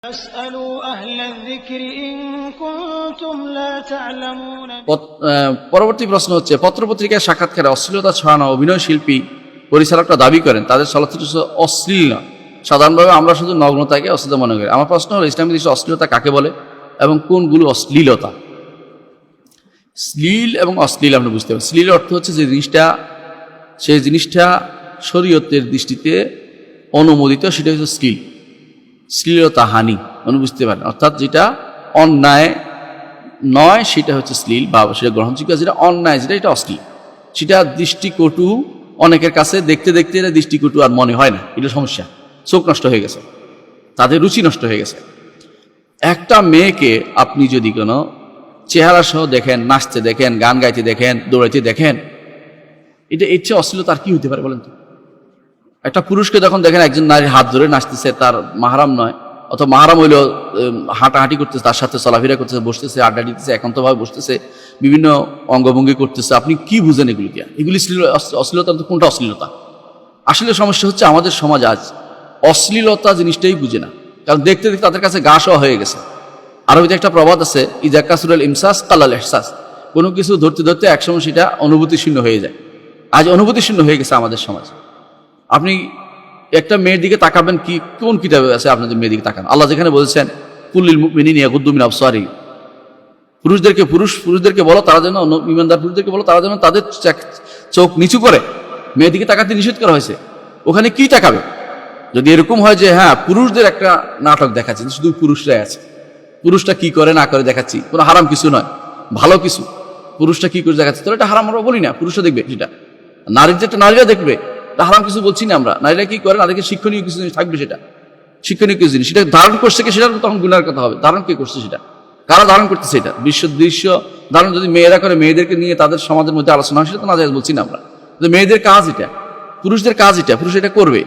فاسألوا أهل الذكر إن كنتم لا تعلمون। পরবর্তী প্রশ্ন হচ্ছে, পত্রপত্রিকায় সাক্ষাৎকারে অশ্লীলতা ছড়ানো অভিনয় শিল্পী পরিচালকরা দাবি করেন তাদের চলচ্চিত্র অশ্লীল নয়। সাধারণভাবে আমরা শুধু নগ্নতাকে অশ্লীলতা মনে করি। আমার প্রশ্ন হলো, ইসলামী দৃষ্টিতে অশ্লীলতা কাকে বলে এবং কোনগুলো অশ্লীলতা? শ্লীল এবং অশ্লীল আমরা বুঝতে পারি। শ্লীল অর্থ হচ্ছে সেই জিনিসটা শরীয়তের দৃষ্টিতে অনুমোদিত, সেটা হচ্ছে শ্লীল। শ্লীলতা হানি বুঝতে পারেন, অর্থাৎ যেটা অন্যায় নয় সেটা হচ্ছে শ্লীল, বা সেটা গ্রহণযোগ্য। যেটা অন্যায় যেটা, এটা অশ্লীল, সেটা দৃষ্টিকটু। অনেকের কাছে দেখতে দেখতে এটা দৃষ্টিকটু আর মনে হয় না, এটা সমস্যা। চোখ নষ্ট হয়ে গেছে, তাদের রুচি নষ্ট হয়ে গেছে। একটা মেয়েকে আপনি যদি কোনো চেহারা সহ দেখেন, নাচতে দেখেন, গান গাইতে দেখেন, দৌড়াইতে দেখেন, এটা এর চেয়ে অশ্লীলতা আর কি হতে পারে বলেন তো? একটা পুরুষকে যখন দেখেন একজন নারীর হাত ধরে নাচতেছে, তার মাহারাম নয়, অথবা মাহারাম হইলেও হাঁটাহাঁটি করতেছে, তার সাথে চলাফেরা করতেছে, বসতেছে, আড্ডা দিতেছে, একান্তভাবে বসতেছে, বিভিন্ন অঙ্গভঙ্গি করতেছে, আপনি কি বুঝেন এগুলি দিয়ে? এগুলি অশ্লীলতা? কোনটা অশ্লীলতা? আসলে সমস্যা হচ্ছে আমাদের সমাজ আজ অশ্লীলতা জিনিসটাই বুঝে না, কারণ দেখতে দেখতে তাদের কাছে গা শোয়া হয়ে গেছে। আরবিতে একটা প্রবাদ আছে, ইজা কাসুরাল ইমসাস কালাল ইহসাস। কোনো কিছু ধরতে ধরতে একসময় সেটা অনুভূতি শূন্য হয়ে যায়। আজ অনুভূতি শূন্য হয়ে গেছে আমাদের সমাজ। আপনি একটা মেয়ের দিকে তাকাবেন, কি কোন কিতাবে আছে আপনাদের মেয়ের দিকে তাকান? আল্লাহ যেখানে বলছেন কুল্লিল মুমিনিনা ইয়াগুদ্দু মিন আবসারিহিম, পুরুষদেরকে বলো তারা যেন, ঈমানদার পুরুষদেরকে বলো তারা যেন তাদের চোখ নিচু করে। মেয়ের দিকে তাকাতে নিষেধ করা হয়েছে, ওখানে কি তাকাবে? যদি এরকম হয় যে হ্যাঁ পুরুষদের একটা নাটক দেখাচ্ছে, শুধু পুরুষরাই আছে, পুরুষটা কি করে না করে দেখাচ্ছি, কোনো হারাম কিছু নয়, ভালো কিছু, পুরুষটা কি করে দেখাচ্ছে, তাহলে এটা হারাম আমরা বলি না, পুরুষরা দেখবে সেটা। নারীর যেটা নারীরা দেখবে, এটা হারাম কিছু বলছি না আমরা। নারীরা কি করে, নারীকে শিক্ষণীয় কিছু জিনিস থাকবে, সেটা শিক্ষণীয় কিছু জিনিস, সেটা ধারণ করছে কি, সেটা তখন গুনার কথা হবে। ধারণ কে করছে, সেটা কারা ধারণ করতেছে, এটা দৃশ্য ধারণ যদি মেয়েরা করে, মেয়েদেরকে নিয়ে তাদের সমাজের মধ্যে আলোচনা হয়, সেটা তো না যায় বলছি না আমরা। মেয়েদের কাজ এটা, পুরুষদের কাজ এটা, পুরুষ এটা করবে।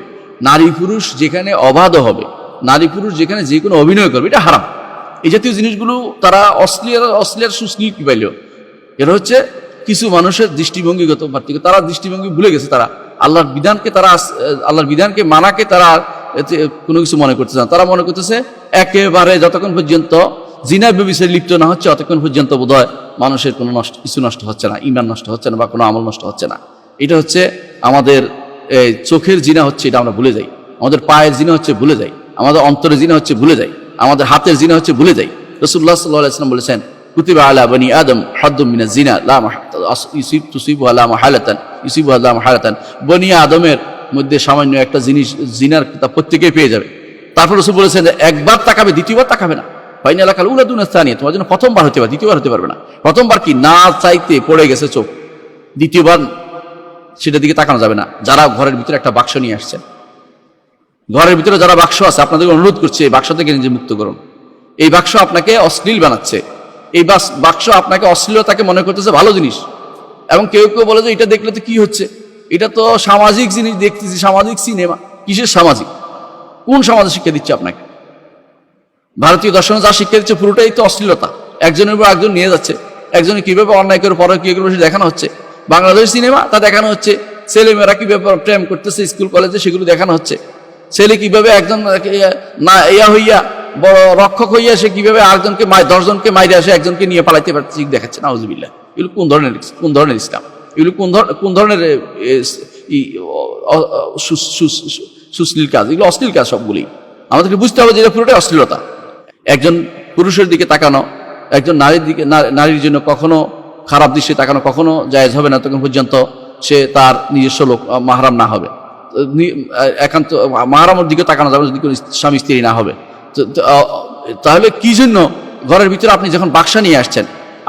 নারী পুরুষ যেখানে অবাধ হবে, নারী পুরুষ যেখানে যে কোনো অভিনয় করবে, এটা হারাম। এই জাতীয় জিনিসগুলো তারা অশ্লীল সুশ্লীল কি পাইল? এরা হচ্ছে কিছু মানুষের দৃষ্টিভঙ্গিগত পার্থক্য। তারা দৃষ্টিভঙ্গি ভুলে গেছে, তারা আল্লাহর বিধানকে মানাকে তারা কোনো কিছু মনে করতেছে না। তারা মনে করতেছে একেবারে যতক্ষণ পর্যন্ত জিনা ব্যভিচারে লিপ্ত না হচ্ছে, অতক্ষণ পর্যন্ত বোধহয় মানুষের কোনো কিছু নষ্ট হচ্ছে না, ঈমান নষ্ট হচ্ছে না, বা কোনো আমল নষ্ট হচ্ছে না। এটা হচ্ছে আমাদের চোখের জিনা হচ্ছে, এটা আমরা ভুলে যাই। আমাদের পায়ের জিনা হচ্ছে ভুলে যাই, আমাদের অন্তরের জিনা হচ্ছে ভুলে যাই, আমাদের হাতের জিনা হচ্ছে ভুলে যাই। রাসূলুল্লাহ সাল্লাল্লাহু আলাইহি ওয়াসাল্লাম বলেছেন, কুতিবা আলা বনি আদম হাদ্দুম মিনাজ জিনা লা তুসিবুহা লা মাহালাতান। বনি আদমের মধ্যে সামান্য একটা জিনিস জিনার তা প্রত্যেকেই পেয়ে যাবে। তারপর রাসূল বলেছেন, একবার তাকাবে, দ্বিতীয়বার তাকাবে না। ফাইন এলাকাল উলা দুনা সানিয়া, তোমার জন্য প্রথমবার হতে পারে, দ্বিতীয়বার হতে পারবে না। প্রথমবার কি, না চাইতে পড়ে গেছে চোখ, দ্বিতীয়বার সেটার দিকে তাকানো যাবে না। যারা ঘরের ভিতরে একটা বাক্স নিয়ে আসছেন, ঘরের ভিতরে যারা বাক্স আছে, আপনাদের অনুরোধ করছে এই বাক্স থেকে নিজে মুক্ত করুন। এই বাক্স আপনাকে অশ্লীল বানাচ্ছে, এই বাক্স আপনাকে অশ্লীলতাকে মনে করতেছে ভালো জিনিস। এবং কেউ কেউ বলে যে এটা দেখলে তো কি হচ্ছে, এটা তো সামাজিক জিনিস দেখতেছি, সামাজিক সিনেমা। কিসের সামাজিক? কোন সমাজে শিক্ষা দিচ্ছে আপনাকে? ভারতীয় দর্শনে যা শিক্ষা দিচ্ছে পুরোটাই তো অশ্লীলতা। একজনের উপর একজন নিয়ে যাচ্ছে, একজনে কিভাবে অন্যায় করে পরকীয়া করবে সে দেখানো হচ্ছে। বাংলাদেশ সিনেমা তা দেখানো হচ্ছে, ছেলেমেয়েরা কিভাবে প্রেম করতেছে স্কুল কলেজে সেগুলো দেখানো হচ্ছে। ছেলে কিভাবে একজন হইয়া বড় রক্ষক হইয়া সে কিভাবে আরেকজনকে 10 জনকে মাইরে আসে, একজনকে নিয়ে পালাইতে পারছে দেখাচ্ছে। নাউজুবিল্লাহ। এগুলো কোন ধরনের ইসলাম? এগুলো কোন ধরনের সুশ্লীল কাজ? এগুলো অশ্লীল কাজ সবগুলি। আমাদেরকে বুঝতে হবে যে এটা পুরোটাই অশ্লীলতা। একজন পুরুষের দিকে তাকানো, একজন নারীর জন্য কখনো খারাপ দৃশ্যে তাকানো কখনো জায়েজ হবে না, তখন পর্যন্ত সে তার নিজস্ব লোক মাহরাম না হবে। একান্ত মাহরামের দিকে তাকানো যাবে যদি কোনো স্বামী স্ত্রী না হবে। তাহলে কি জন্য ঘরের ভিতরে আপনি যখন বাক্সা নিয়ে আসছেন,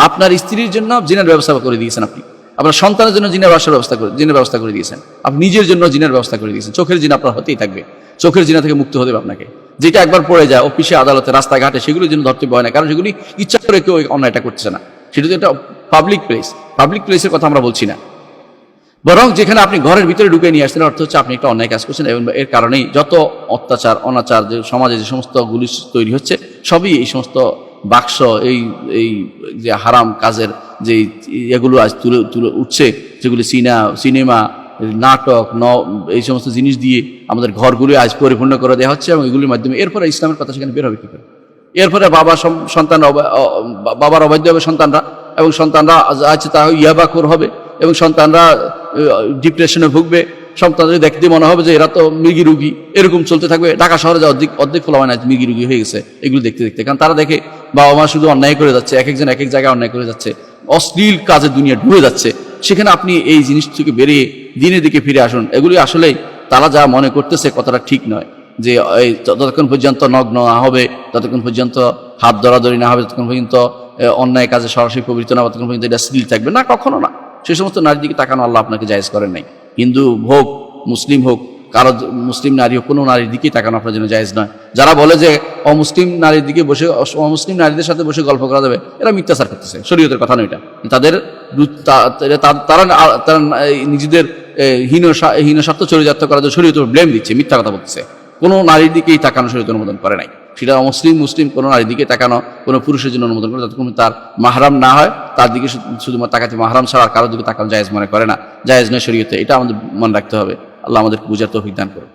আপনার স্ত্রীর জন্য জিনার ব্যবস্থা করে দিয়েছেন, আপনি আপনার সন্তানের জন্য জিনার ব্যবস্থা করে দিয়েছেন, আপনি নিজের জন্য জিনার ব্যবস্থা করে দিয়েছেন। চোখের জিনা আপনার হতেই থাকবে, চোখের জিনা থেকে মুক্ত হতে হবে আপনাকে। যেটা একবার পড়ে যায় অফিসে, আদালতে, রাস্তাঘাটে, সেগুলোর জন্য ধরতে হয় না, কারণ সেগুলি ইচ্ছা করে কেউ অন্যায়টা করছে না। সেটা তো একটা পাবলিক প্লেসের কথা আমরা বলছি না, বরং যেখানে আপনি ঘরের ভিতরে ঢুকে নিয়ে আসছেন, অর্থ হচ্ছে আপনি একটা অন্যায় কাজ করছেন। এবং এর কারণেই যত অত্যাচার অনাচার যে সমাজে যে সমস্ত গুলি তৈরি হচ্ছে, সবই এই সমস্ত বাক্স, এই যে হারাম কাজের যে এগুলো আজ তুলে উঠছে, যেগুলি সিনেমা নাটক এই সমস্ত জিনিস দিয়ে আমাদের ঘরগুলি আজ পরিপূর্ণ করে দেওয়া হচ্ছে, এবং এগুলির মাধ্যমে এরপরে ইসলামের কথা সেখানে বের হবে কী করে? এরপরে বাবার অবাধ্য হবে সন্তানরা, এবং সন্তানরা আছে তা ইয়াবাখোর হবে, এবং সন্তানরা ডিপ্রেশনে ভুগবে। সন্তানদের দেখতে মনে হবে যে এরা তো মৃগী রুগী, এরকম চলতে থাকবে। ঢাকা শহরে যা অর্ধেক ফোলা হয় না মৃগী রুগী হয়ে গেছে এগুলো দেখতে দেখতে, কারণ তারা দেখে বাবা মা শুধু অন্যায় করে যাচ্ছে, এক একজন এক এক জায়গায় অন্যায় করে যাচ্ছে, অশ্লীল কাজে দুনিয়া ডুবে যাচ্ছে। সেখানে আপনি এই জিনিস থেকে বেরিয়ে দিনের দিকে ফিরে আসুন। এগুলি আসলেই তারা যা মনে করতেছে কতটা ঠিক নয়, যে এই যতক্ষণ পর্যন্ত নগ্ন না হবে, ততক্ষণ পর্যন্ত হাত ধরাধরি না হবে, ততক্ষণ পর্যন্ত অন্যায় কাজে সরাসরি প্রবৃত্ত না হবে, ততক্ষণ পর্যন্ত এটা স্থির থাকবে না, কখনো না। সে সমস্ত নারীর দিকে তাকানো আল্লাহ আপনাকে জায়েজ করেন নাই। হিন্দু হোক, মুসলিম হোক, কারো মুসলিম নারী হোক, কোনো নারীর দিকেই তাকানো আপনার জন্য জায়েজ নয়। যারা বলে যে অমুসলিম নারীর দিকে বসে অমুসলিম নারীদের সাথে বসে গল্প করা যাবে, এরা মিথ্যাচার করতেছে, শরীয়তের কথা নয় এটা। তারা নিজেদের হীন স্বার্থ চরিতার্থ করার জন্য শরীয়তের ব্লেম দিচ্ছে, মিথ্যা কথা বলতেছে। কোনো নারীর দিকেই তাকানো শরীয়ত অনুমোদন করে নাই। সেটা মুসলিম কোনো নারীর দিকে তাকানো কোনো পুরুষের জন্য অনুমোদন করে, যতক্ষণ তার মাহরাম না হয় তার দিকে শুধুমাত্র তাকাতে, মাহরাম ছাড়া কারোর দিকে তাকানো জায়েজ মনে করে না, জায়েজ নয় শরীয়তে। এটা আমাদের মনে রাখতে হবে। আল্লাহ আমাদের বুঝার তৌফিক দান করুন।